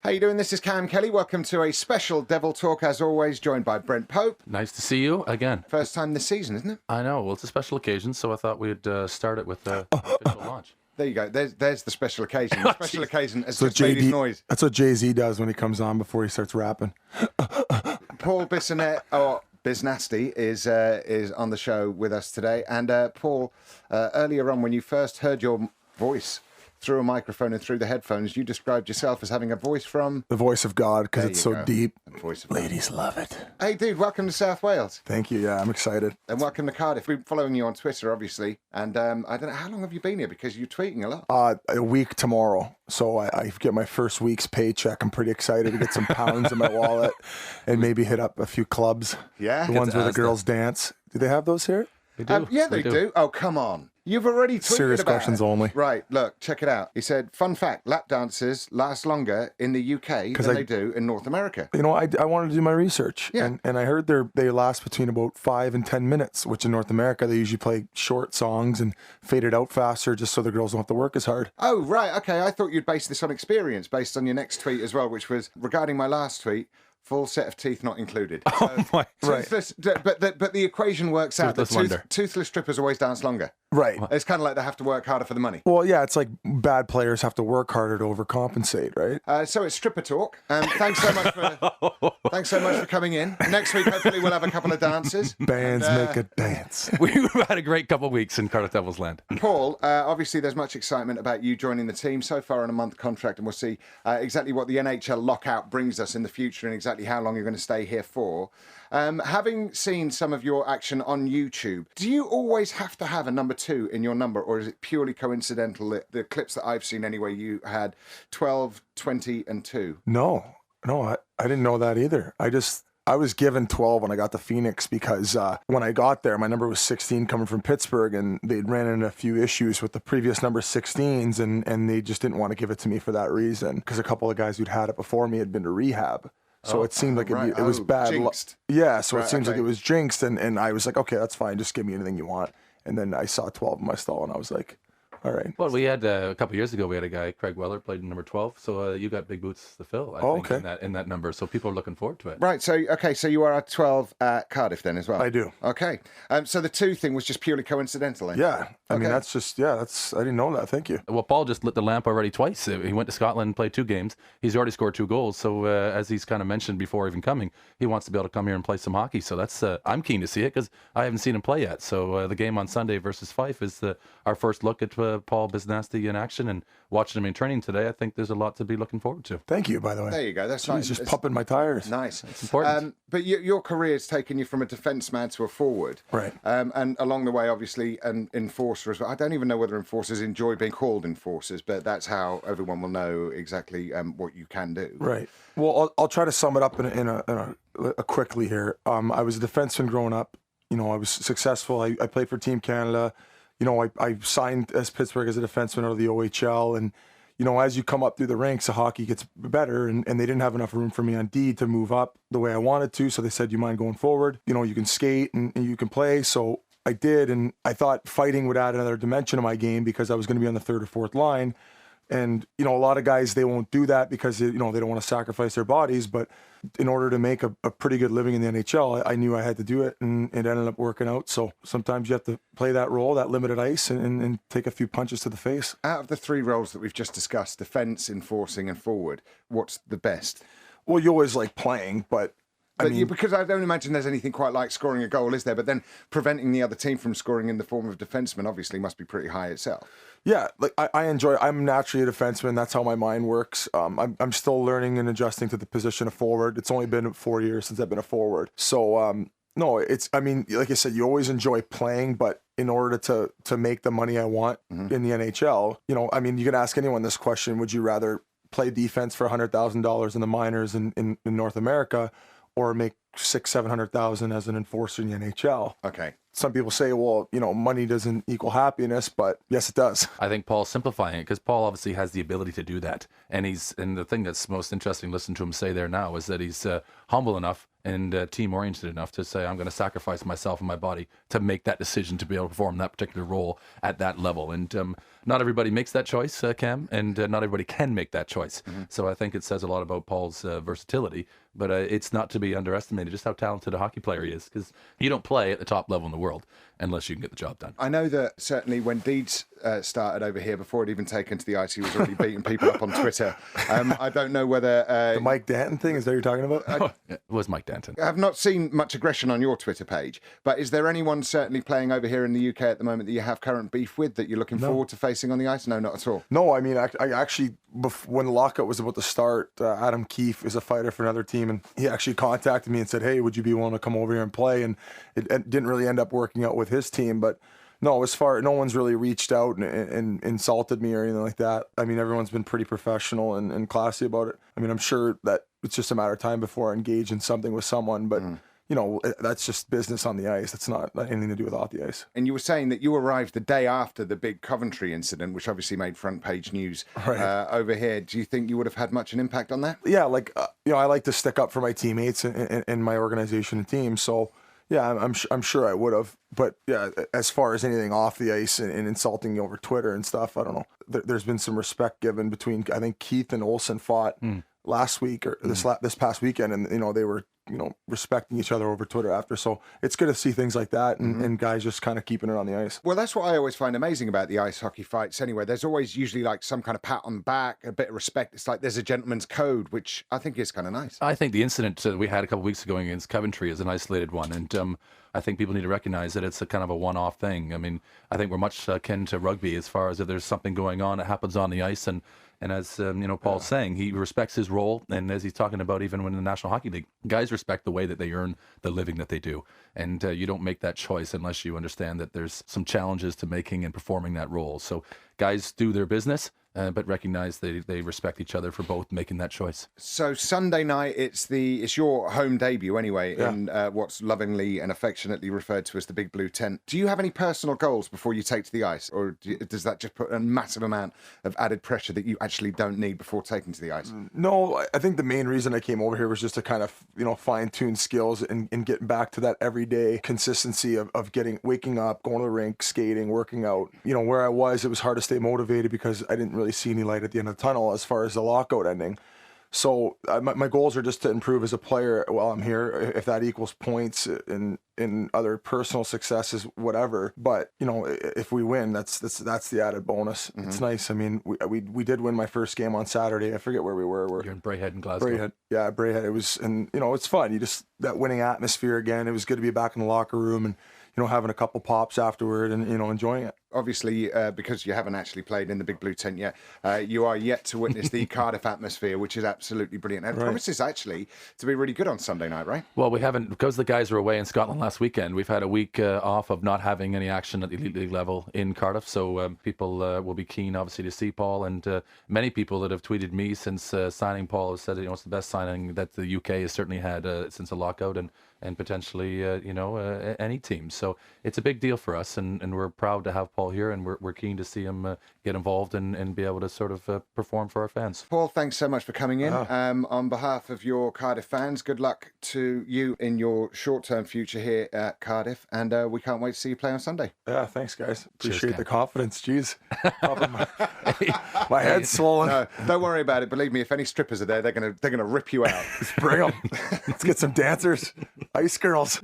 How you doing? This is Cam Kelly. Welcome to a special Devil Talk, as always, joined by Brent Pope. Nice to see you again. First time this season, isn't it? I know. Well, it's a special occasion, so I thought we'd start it with the official launch. There you go. There's the special occasion. The special occasion has So just made his noise. That's what Jay-Z does when he comes on before he starts rapping. Paul BizNasty, or BizNasty, is on the show with us today. And Paul, earlier on, when you first heard your voice through a microphone and through the headphones, you described yourself as having a voice from... The voice of God, because it's so deep. The voice of Ladies love it. Hey, dude, welcome to South Wales. Thank you. Yeah, I'm excited. And welcome to Cardiff. We're following you on Twitter, obviously. And I don't know, how long have you been here? Because you're tweeting a lot. A week tomorrow. So I get my first week's paycheck. I'm pretty excited to get some pounds in my wallet and maybe hit up a few clubs. Yeah? The ones where the girls dance. Do they have those here? They do. Yeah, they do. Oh, come on. You've already tweeted Serious about questions it. only. Right, look, check it out. He said, fun fact, lap dances last longer in the UK than they do in North America. You know, I wanted to do my research. Yeah. And I heard they last between about 5 and 10 minutes, which in North America, they usually play short songs and fade it out faster just so the girls don't have to work as hard. Oh, right, okay. I thought you'd base this on experience based on your next tweet as well, which was regarding my last tweet. Full set of teeth not included. Oh my! Right. But the equation works out Toothless that wonder. toothless strippers always dance longer. Right. It's kind of like they have to work harder for the money. Well, yeah, it's like bad players have to work harder to overcompensate, right? So it's stripper talk. Thanks so much for coming in. Next week, hopefully, we'll have a couple of dances. Bands make a dance. We've had a great couple of weeks in Cardiff Devils land. Paul, obviously there's much excitement about you joining the team so far on a month contract, and we'll see exactly what the NHL lockout brings us in the future and exactly how long you're going to stay here for. Having seen some of your action on YouTube, do you always have to have a number 2 in your number, or is it purely coincidental that the clips that I've seen anyway, you had 12, 20 and 2? No, I didn't know that either. I was given 12 when I got to Phoenix because when I got there, my number was 16 coming from Pittsburgh, and they'd ran into a few issues with the previous number 16s, and they just didn't want to give it to me for that reason, because a couple of guys who'd had it before me had been to rehab. So it seemed like it was bad. Jinxed. Yeah, so it seems okay. like it was jinxed, and I was like, okay, that's fine. Just give me anything you want. And then I saw 12 in my stall, and I was like, all right. Well, we had a couple of years ago, we had a guy, Craig Weller, played in number 12. So you got big boots to fill, I think, okay. in that number. So people are looking forward to it. Right, so you are at 12 at Cardiff then as well? I do. Okay. So the 2 thing was just purely coincidental then? Yeah. I mean, Okay. I didn't know that. Thank you. Well, Paul just lit the lamp already twice. He went to Scotland and played 2 games. He's already scored 2 goals. So as he's kind of mentioned before even coming, he wants to be able to come here and play some hockey. So that's I'm keen to see it because I haven't seen him play yet. So the game on Sunday versus Fife is our first look at Paul BizNasty in action, and watching him in training today, I think there's a lot to be looking forward to. Thank you, by the way. There you go. That's He's nice. just It's pumping my tires. nice. It's important. But your career has taken you from a defenseman to a forward. Right. And along the way, obviously, an enforcer as well. I don't even know whether enforcers enjoy being called enforcers, but that's how everyone will know exactly what you can do. Right. Well, I'll try to sum it up in a quickly here. I was a defenseman growing up. You know, I was successful. I played for Team Canada. You know, I signed as Pittsburgh as a defenseman out of the OHL. And, you know, as you come up through the ranks, the hockey gets better. And they didn't have enough room for me on D to move up the way I wanted to. So they said, you mind going forward? You know, you can skate and you can play. So I did. And I thought fighting would add another dimension to my game because I was going to be on the 3rd or 4th line. And, you know, a lot of guys, they won't do that because, you know, they don't want to sacrifice their bodies. But in order to make a pretty good living in the NHL, I knew I had to do it, and it ended up working out. So sometimes you have to play that role, that limited ice, and take a few punches to the face. Out of the 3 roles that we've just discussed, defense, enforcing, and forward, what's the best? Well, you always like playing, but because I don't imagine there's anything quite like scoring a goal, is there? But then preventing the other team from scoring in the form of defenseman obviously must be pretty high itself. yeah, like I enjoy. I'm naturally a defenseman. That's how my mind works. I'm still learning and adjusting to the position of forward. It's only been 4 years since I've been a forward. So no, I mean, like I said, you always enjoy playing, but in order to make the money I want in the NHL, you know, I mean, you can ask anyone this question: would you rather play defense for $100,000 in the minors in North America, or make $600,000-700,000 as an enforcer in the NHL? Okay. Some people say, well, you know, money doesn't equal happiness, but yes, it does. I think Paul's simplifying it because Paul obviously has the ability to do that. And the thing that's most interesting, listen to him say there now, is that he's humble enough and team-oriented enough to say, I'm going to sacrifice myself and my body to make that decision to be able to perform that particular role at that level. And not everybody makes that choice, Cam, and not everybody can make that choice. So I think it says a lot about Paul's versatility, but it's not to be underestimated just how talented a hockey player he is, because you don't play at the top level in the world unless you can get the job done. I know that certainly when Deeds started over here, before he'd even taken to the ice, he was already beating people up on Twitter. I don't know whether... the Mike Danton thing, is that what you're talking about? It was Mike Danton. I have not seen much aggression on your Twitter page, but is there anyone certainly playing over here in the UK at the moment that you have current beef with that you're looking forward to facing on the ice? No, not at all. No, I mean, I actually, when the lockout was about to start, Adam Keefe is a fighter for another team, and he actually contacted me and said, hey, would you be willing to come over here and play? And it didn't really end up working out with his team, but no, no one's really reached out and insulted me or anything like that. I mean, everyone's been pretty professional and classy about it. I mean, I'm sure that it's just a matter of time before I engage in something with someone, but you know, that's just business on the ice. That's not anything to do with off the ice. And you were saying that you arrived the day after the big Coventry incident, which obviously made front page news over here. Do you think you would have had much an impact on that? Yeah, like, you know, I like to stick up for my teammates and my organization and team. So, yeah, I'm sure I would have. But, yeah, as far as anything off the ice and insulting over Twitter and stuff, I don't know. There's been some respect given between, I think, Keith and Olsen fought last week or this past weekend, and, you know, they were, you know, respecting each other over Twitter after. So it's good to see things like that and guys just kind of keeping it on the ice. Well, that's what I always find amazing about the ice hockey fights anyway. There's always usually like some kind of pat on the back, a bit of respect. It's like there's a gentleman's code, which I think is kind of nice. I think the incident we had a couple of weeks ago against Coventry is an isolated one, and I think people need to recognize that it's a kind of a one-off thing. I mean, I think we're much akin to rugby as far as if there's something going on that happens on the ice, and as you know, Paul's saying, he respects his role, and as he's talking about, even when in the National Hockey League, guys respect the way that they earn the living that they do, and you don't make that choice unless you understand that there's some challenges to making and performing that role. So guys do their business, but recognize they respect each other for both making that choice. So Sunday night, it's your home debut anyway, in what's lovingly and affectionately referred to as the Big Blue Tent. Do you have any personal goals before you take to the ice, or does that just put a massive amount of added pressure that you actually don't need before taking to the ice? No, I think the main reason I came over here was just to kind of, you know, fine-tune skills and getting back to that everyday consistency of waking up, going to the rink, skating, working out. You know, where I was, it was hard to stay motivated because I didn't really see any light at the end of the tunnel as far as the lockout ending. So my goals are just to improve as a player while I'm here. If that equals points in other personal successes, whatever. But you know, if we win, that's the added bonus. It's nice. I mean, we did win my first game on Saturday. I forget where we were. You're in Braehead in Glasgow. Braehead, yeah, Braehead. It was, and you know, it's fun. You just that winning atmosphere again. It was good to be back in the locker room and, you know, having a couple pops afterward and, you know, enjoying it. Obviously, because you haven't actually played in the Big Blue Tent yet, you are yet to witness the Cardiff atmosphere, which is absolutely brilliant. And it promises actually to be really good on Sunday night, right? Well, we haven't, because the guys were away in Scotland last weekend, we've had a week off of not having any action at the Elite League level in Cardiff. So people will be keen, obviously, to see Paul. And many people that have tweeted me since signing Paul have said, you know, it's the best signing that the UK has certainly had since a lockout, and potentially, you know, any team. So it's a big deal for us, and we're proud to have Paul here, and we're keen to see him get involved and be able to sort of perform for our fans. Paul, thanks so much for coming in. On behalf of your Cardiff fans, good luck to you in your short-term future here at Cardiff, and we can't wait to see you play on Sunday. Yeah, thanks, guys. Appreciate the confidence. Jeez. My head's swollen. No, don't worry about it. Believe me, if any strippers are there, they're gonna rip you out. Bring them. Let's get some dancers. Ice girls.